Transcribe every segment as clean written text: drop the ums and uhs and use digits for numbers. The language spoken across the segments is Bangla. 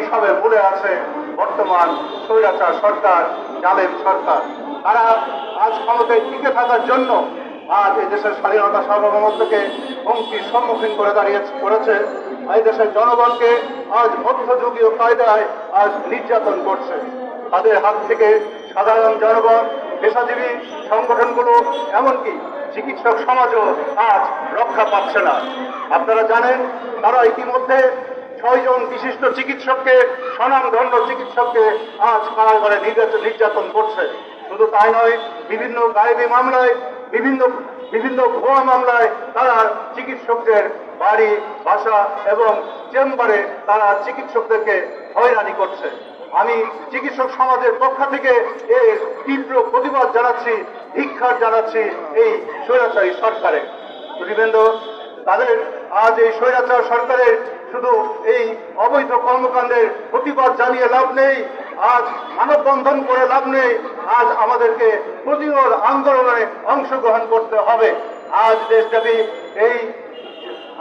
অভিশাপে বলে আছে বর্তমান স্বৈরাচার সরকার, জালেম সরকার। তারা আজ ক্ষমতায় টিকে থাকার জন্য আজ এই দেশের স্বাধীনতা সার্বভৌমত্বকে হুমকির সম্মুখীন করে করেছে। এই দেশের জনগণকে আজ মধ্যযুগীয় কায়দায় আজ নির্যাতন করছে। তাদের হাত থেকে সাধারণ জনগণ, পেশাজীবী সংগঠনগুলো, এমনকি চিকিৎসক সমাজও আজ রক্ষা পাচ্ছে না। আপনারা জানেন, তারা ইতিমধ্যে 6 জন বিশিষ্ট চিকিৎসককে, স্বনামধন্য চিকিৎসককে আজ কারাগারে নির্যাতন করছে। শুধু তাই নয়, বিভিন্ন গায়েবী মামলায়, বিভিন্ন ভুয়া মামলায় তারা চিকিৎসকদের বাড়ি, বাসা এবং চেম্বারে তারা চিকিৎসকদেরকে হয়রানি করছে। আমি চিকিৎসক সমাজের পক্ষ থেকে এর তীব্র প্রতিবাদ জানাচ্ছি, ধিক্কার জানাচ্ছি এই স্বৈরাচারী সরকারের। প্রতিবেন্দ্র, তাদের আজ এই স্বৈরাচার সরকারের শুধু এই অবৈধ কর্মকাণ্ডের প্রতিবাদ জানিয়ে লাভ নেই, আজ মানববন্ধন করে লাভ নেই, আজ আমাদেরকে প্রতিরোধ আন্দোলনে অংশগ্রহণ করতে হবে। আজ দেশব্যাপী এই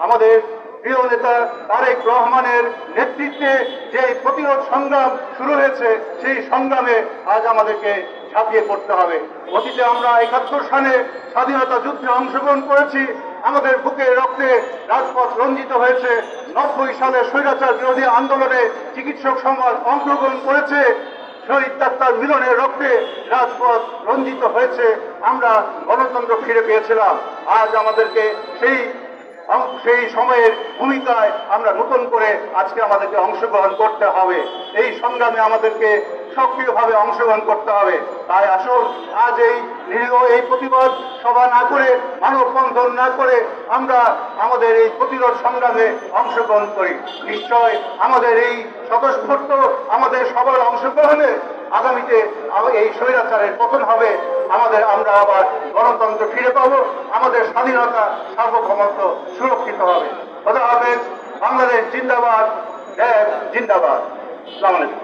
আমাদের প্রিয় নেতা তারেক রহমানের নেতৃত্বে যে প্রতিরোধ সংগ্রাম শুরু হয়েছে, সেই সংগ্রামে আজ আমাদেরকে ঝাঁপিয়ে পড়তে হবে। অতীতে আমরা 71 সালে স্বাধীনতা যুদ্ধে অংশগ্রহণ করেছি, আমাদের বুকের রক্তে রাজপথ রঞ্জিত হয়েছে। 90 সালে স্বৈরাচার বিরোধী আন্দোলনে চিকিৎসক সমাজ অংশগ্রহণ করেছে, শহীদ ডাক্তার মিলনের রক্তে রাজপথ রঞ্জিত হয়েছে, আমরা গণতন্ত্র ফিরে পেয়েছিলাম। আজ আমাদেরকে সেই সময়ের ভূমিকায় আমরা নতুন করে আজকে আমাদেরকে অংশগ্রহণ করতে হবে। এই সংগ্রামে আমাদেরকে সক্রিয়ভাবে অংশগ্রহণ করতে হবে। তাই আসুন, আজ এই নিরীহ এই প্রতিবাদ সভা না করে, মানববন্ধন না করে আমরা আমাদের এই প্রতিরোধ সংগ্রামে অংশগ্রহণ করি। নিশ্চয় আমাদের এই স্বতঃস্ফূর্ত আমাদের সবার অংশগ্রহণে আগামীতে এই স্বৈরাচারের পতন হবে, আমরা আবার গণতন্ত্র ফিরে পাবো, আমাদের স্বাধীনতা সার্বভৌমত্ব সুরক্ষিত হবে। খোদা হাফেজ। বাংলাদেশ জিন্দাবাদ, দেশ জিন্দাবাদ। আসসালামু আলাইকুম।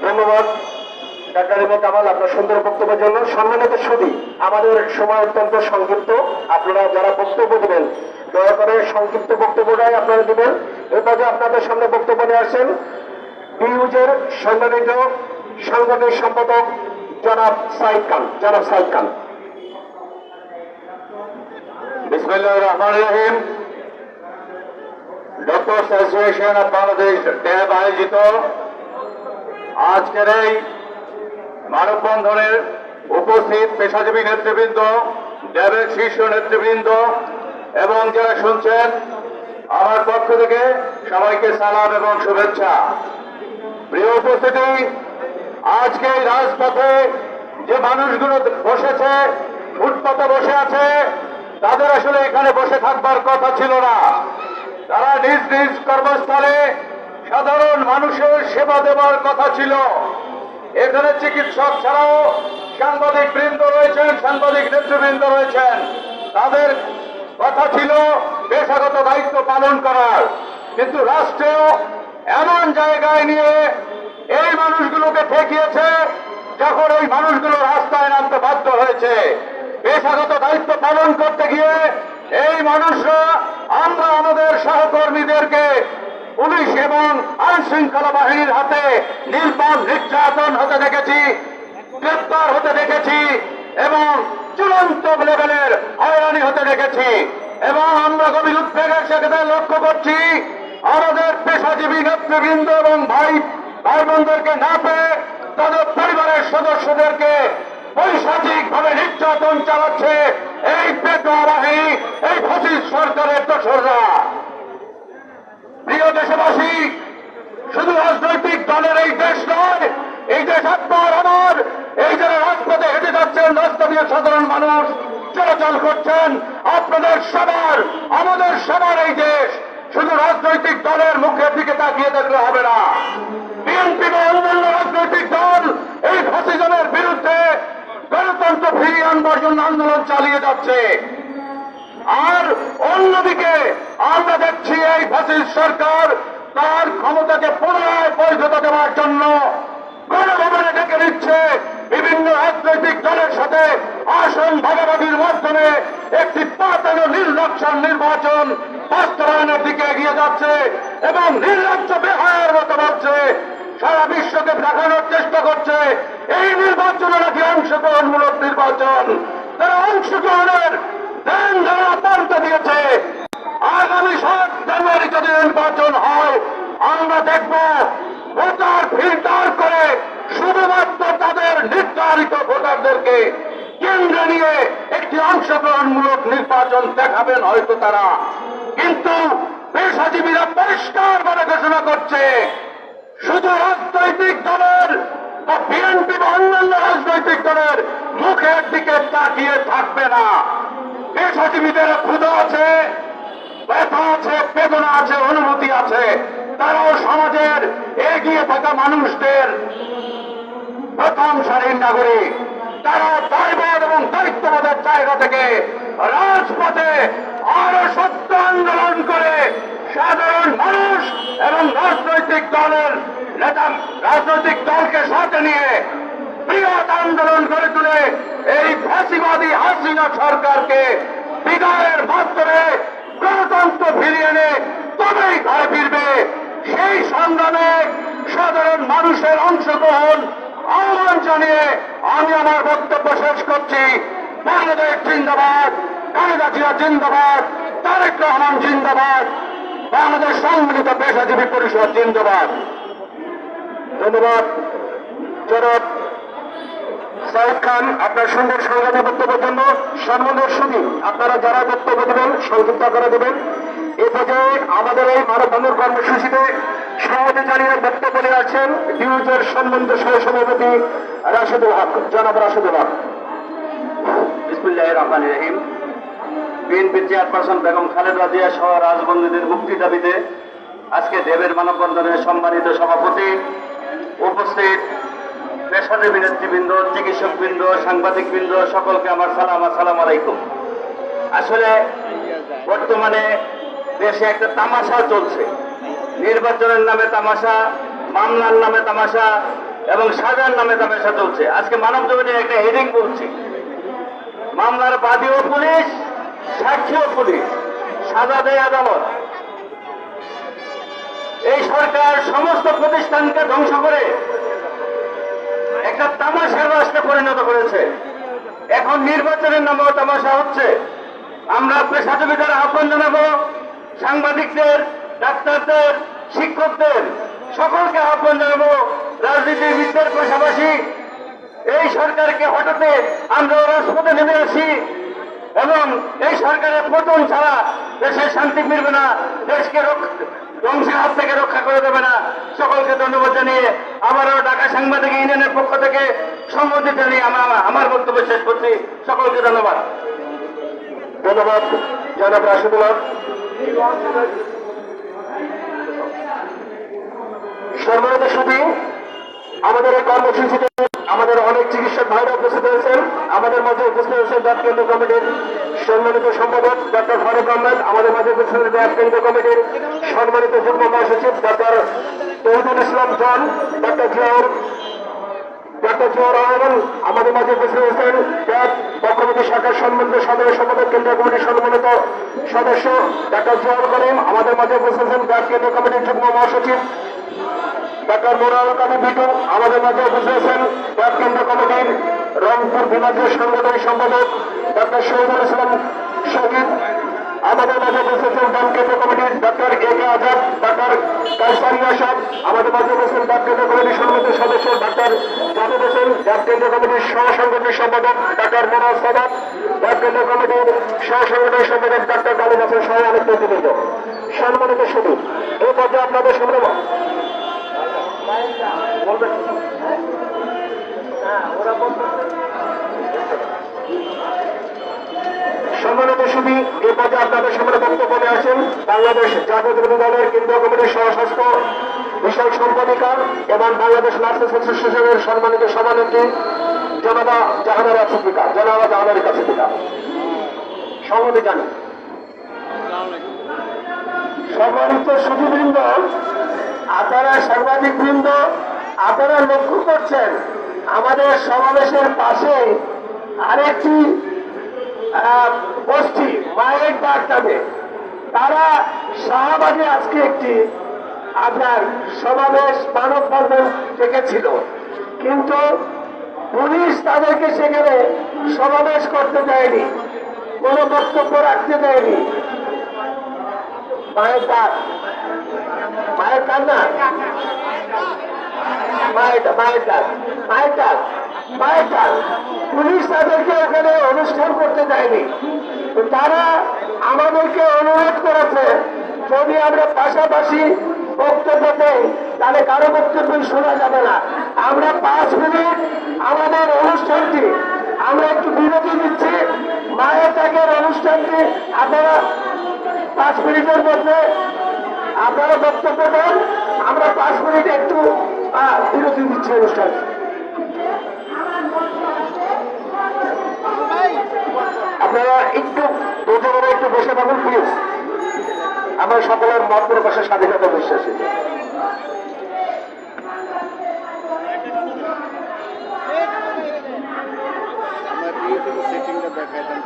ধন্যবাদ ডাক্তার ইমাম কামাল আপনার সুন্দর বক্তব্যের জন্য। সম্মানিত সুধী, আমাদের সময় অত্যন্ত সংক্ষিপ্ত। আপনারা যারা বক্তব্য দেবেন, দয়া করে সংক্ষিপ্ত বক্তব্যটাই আপনারা দিবেন। এরপরে আপনাদের সামনে বক্তব্য নিয়ে আসেন বিউজের সম্মানিত সাংগঠনিক সম্পাদক জনাব সাইদ খান। বিসমিল্লাহির রহমানির রহিম। ডক্টরস অ্যাসোসিয়েশন অফ বাংলাদেশ ড্যাব আয়োজিত আজকের এই মানববন্ধনের উপস্থিত পেশাজীবী নেতৃবৃন্দ, ড্যাবের শীর্ষ নেতৃবৃন্দ এবং যারা শুনছেন, আমার পক্ষ থেকে সবাইকে সালাম এবং শুভেচ্ছা। প্রিয় উপস্থিতি, আজকে এই রাজপথে যে মানুষগুলো বসেছে, ফুটপাতে বসে আছে, তাদের আসলে এখানে বসে থাকবার কথা ছিল না। তারা নিজ নিজ কর্মস্থলে সাধারণ মানুষের সেবা দেওয়ার কথা ছিল। এখানে চিকিৎসক ছাড়াও সাংবাদিক বৃন্দ রয়েছেন, সাংবাদিক নেতৃবৃন্দ রয়েছেন, তাদের কথা ছিল পেশাগত দায়িত্ব পালন করার। কিন্তু রাষ্ট্রেও এমন জায়গায় নিয়ে এই মানুষগুলোকে ঠেকিয়েছে, যখন এই মানুষগুলো রাস্তায় নামতে বাধ্য হয়েছে। পেশাগত দায়িত্ব পালন করতে গিয়ে এই মানুষরা, আমরা আমাদের সহকর্মীদেরকে পুলিশ এবং আইন শৃঙ্খলা বাহিনীর হাতে নির্যাতন হতে দেখেছি, গ্রেপ্তার হতে দেখেছি এবং চূড়ান্ত লেভেলের হয়রানি হতে দেখেছি। এবং আমরা গভীর উদ্বেগের সাথে লক্ষ্য করছি, আমাদের পেশাজীবী নেতৃবৃন্দ এবং ভাই বোনদেরকে না পেয়ে তাদের পরিবারের সদস্যদেরকে পৈশাচিকভাবে নির্যাতন চালাচ্ছে এই পেটোয়া বাহিনী, এই ফ্যাসিস্ট সরকারের দোসররা। প্রিয় দেশবাসী, শুধু রাজনৈতিক দলের এই দেশ নয়, এই দেশ আপনার আমার। এই যারা রাজপথে হেঁটে যাচ্ছেন, রাস্তা দিয়ে সাধারণ মানুষ চলাচল করছেন, আপনাদের সবার, আমাদের সবার এই দেশ। শুধু রাজনৈতিক দলের মুখের দিকে তাকিয়ে দেখলে হবে না। বিএনপি বা অন্যান্য রাজনৈতিক দল এই ফ্যাসিজমের বিরুদ্ধে গণতন্ত্র ফিরিয়ে আনবার জন্য আন্দোলন চালিয়ে যাচ্ছে। আর অন্যদিকে আমরা দেখছি এই ফ্যাসিস্ট সরকার তার ক্ষমতাকে পুনরায় বৈধতা দেওয়ার জন্য গণভবনে ডেকে নিচ্ছে, বিভিন্ন রাজনৈতিক দলের সাথে আসন ভাগাভাগির মাধ্যমে একটি পাতানো নির্লক্ষ নির্বাচন বাস্তবায়নের দিকে এগিয়ে যাচ্ছে এবং নির্লক্ষ বেহায়ের মতো বলছে, সারা বিশ্বকে দেখানোর চেষ্টা করছে এই নির্বাচনে নাকি অংশগ্রহণমূলক নির্বাচন। তারা অংশগ্রহণের দেন ধারা পাল্টে দিয়েছে। আগামী 7 জানুয়ারি যদি নির্বাচন হয়, আমরা দেখব ভোটার ফিল্টার করে শুধুমাত্র তাদের নির্ধারিত ভোটারদেরকে কেন্দ্রে নিয়ে একটি অংশগ্রহণমূলক নির্বাচন দেখাবেন হয়তো তারা, কিন্তু পেশাজীবীরা পরিষ্কার করে ঘোষণা করছে শুধু রাজনৈতিক দলের বা বিএনপি বা অন্যান্য রাজনৈতিক দলের মুখের দিকে তাকিয়ে থাকবে না। পেশাজীবীদের ক্ষুধা আছে, ব্যথা আছে, বেদনা আছে, অনুভূতি আছে। তারাও সমাজের এগিয়ে থাকা মানুষদের প্রথম সারির নাগরিক। তারা দায়বোধ এবং দায়িত্ববোধের জায়গা থেকে রাজপথে আরো সত্য আন্দোলন করে সাধারণ মানুষ এবং রাজনৈতিক দলের নেতা, রাজনৈতিক দলকে সাথে নিয়ে বৃহৎ আন্দোলন করে তুলে এই ফ্যাসিবাদী হাসিনা সরকারকে বিদায়ের মাধ্যমে গণতন্ত্র ফিরিয়ে এনে তবেই ঘরে ফিরবে। সেই সংগ্রামে সাধারণ মানুষের অংশগ্রহণ আহ্বান জানিয়ে আমি আমার বক্তব্য শেষ করছি। বাংলাদেশ জিন্দাবাদ, খালেদা জিয়া জিন্দাবাদ, তারেক রহমান জিন্দাবাদ, বাংলাদেশ সম্মিলিত পেশাজীবী পরিষদ জিন্দাবাদ। ধন্যবাদ জনাব সাইদ খান, আপনার সুন্দর সংগ্রামী বক্তব্যের জন্য। সম্মানের সুদী আপনারা যারা বক্তব্য দেবেন সংক্ষিপ্ত করে দেবেন। এ পর্যায়ে আমাদের এই মানববন্ধন কর্মসূচিতে সভাপতি জানিয়ে বক্তব্য নিয়ে আছেন ডিউজের সম্মানিত সহসভাপতি রাশেদুল হক, জনাব রাশেদুল হক। বিসমিল্লাহির রহমানির রহিম। বিএনপির চেয়ারপারসন বেগম খালেদা জিয়া সহ রাজবন্দীদের মুক্তির দাবিতে আজকে দেবের মানববন্ধনের সম্মানিত সভাপতি, উপস্থিত পেশাজীবী নেতৃবৃন্দ, চিকিৎসকবৃন্দ, সাংবাদিকবৃন্দ, সকলকে আমার সালাম, আসসালামু আলাইকুম। আসলে বর্তমানে দেশে একটা তামাশা চলছে। নির্বাচনের নামে তামাশা, মামলার নামে তামাশা এবং সাজার নামে তামাশা চলছে। আজকে মানব জমিনে একটা হেডিং বলছি, মামলার বাদীও পুলিশ, সাক্ষীও পুলিশ, সাজা দেয় আদালত। এই সরকার সমস্ত প্রতিষ্ঠানকে ধ্বংস করে একটা তামাশার রাষ্ট্রে পরিণত করেছে। এখন নির্বাচনের নামেও তামাশা হচ্ছে। আমরা পেশাজীবীদের আহ্বান জানাবো, সাংবাদিকদের, ডাক্তারদের, শিক্ষকদের সকলকে আহ্বান জানাবো, রাজনীতিবিদদের পাশাপাশি এই সরকারকে হঠাতে আমরা রাজপথে নেমে আসি এবং এই সরকারের পতন ছাড়া দেশের শান্তি ফিরবে না, দেশকে ধ্বংসের হাত থেকে রক্ষা করে দেবে না। সকলকে ধন্যবাদ জানিয়ে আবারও ঢাকা সাংবাদিক ইউনিয়নের পক্ষ থেকে সম্মতি জানিয়ে আমার বক্তব্য শেষ করছি। সকলকে ধন্যবাদ। ধন্যবাদ জনাব রাশেদুল হক। সম্মানিত সুদী, আমাদের এই কর্মসূচিতে আমাদের অনেক চিকিৎসক ভাইরা উপস্থিত হয়েছেন। আমাদের মাঝে উপস্থিত হয়েছেন ডাক কেন্দ্র কমিটির সম্মানিত সম্পাদক ডক্টর ফারুক আহমেদ, আমাদের মাঝে উপস্থিত হয়েছেন ডাক কেন্দ্র কমিটির সম্মানিত যুগ্ম মহাসচিব ডক্টর তৌহিদুল ইসলাম জন, ডক্টর জিয়াউর রহমান, আমাদের মাঝে উপস্থিত হয়েছেন ডাক বক্রবতী শাখার সম্মানিত সাধারণ সম্পাদক কেন্দ্রীয় কমিটির সম্মানিত সদস্য ডক্টর জিয়াউর করিম, আমাদের মাঝে উপস্থিত হয়েছেন ডাক কেন্দ্র কমিটির যুগ্ম মহাসচিব ডক্টর মোরাল কালী বিটু, আমাদের মাঝে উপস্থিত আছেন ডাক কেন্দ্র কমিটির রংপুর বিভাগীয় সাংগঠনিক সম্পাদক ডক্টর শহীদুল ইসলাম শহীদ, আমাদের মাঝে উপস্থিত আছেন ডাক কেন্দ্র কমিটির doctor A K Azad, doctor Kaisari Asad, আমাদের মাঝে উপস্থিত ডাক কেন্দ্র কমিটির সম্মানিত সদস্য ডক্টর জাভেদ হোসেন, ডাক কেন্দ্র কমিটির সহ সাংগঠনিক সম্পাদক ডক্টর মোরাল সাদাত, ডাক কেন্দ্র কমিটির সহ সাংগঠনিক সম্পাদক ডক্টর গালিব হাসান সহ অনেক নেতৃবৃন্দ। সম্মানিত সুদী, এই পর্যায়ে আপনাদের সামনে সম্মানিত সুদী, এ পর্যায়ে আপনাদের সামনে বক্তব্য নিয়ে আসেন বাংলাদেশ জাতীয়তাবাদী দলের কেন্দ্রীয় কমিটির সহস্বাস্থ্য বিষয়ক সম্পাদিকা এবং বাংলাদেশ নার্সেস অ্যাসোসিয়েশনের সম্মানিত সভানেত্রী জনাবা জাহানারা সিদ্দিকা, জনাবা জাহানারিকা সিদ্দিকা। সংহতি জানি। সম্মানিত সুদীবৃন্দ, আপনারা সাংবাদিক বৃন্দ, আপনারা লক্ষ্য করছেন আমাদের সমাবেশের পাশে আরেকটি গোষ্ঠী মায়ের ডাক নামে তারা শাহবাগে আজকে একটি আপনার সমাবেশ মানববন্ধন ডেকেছিল, কিন্তু পুলিশ তাদেরকে সেখানে সমাবেশ করতে দেয়নি, কোনো বক্তব্য রাখতে দেয়নি। মায়ের ডাক, মায়ের কান্না, মায়ের ডাক, মায়ের ডাক, মায়ের ডাক, মায়ের ডাক। পুলিশ তাদেরকে ওখানে অনুষ্ঠান করতে দেয়নি। তো তারা আমাদেরকে অনুরোধ করেছে যদি আমরা পাশাপাশি বক্তব্য দেই তাহলে কারো বক্তব্যই শোনা যাবে না। আমরা 5 মিনিট আমাদের অনুষ্ঠানটি আমরা একটু বিরতি দিচ্ছি। মায়ের ডাকের অনুষ্ঠানটি আপনারা 5 মিনিটের মধ্যে আপনারা বক্তব্য দেন। আমরা 5 মিনিট একটু বিরতি দিচ্ছি অনুষ্ঠান। আপনারা একটু ধৈর্য ধরে একটু বসে থাকুন প্লিজ। আমরা সকলের মত প্রকাশের স্বাধীনতা বিশ্বাসী। সেটিংটা দেখাইতাম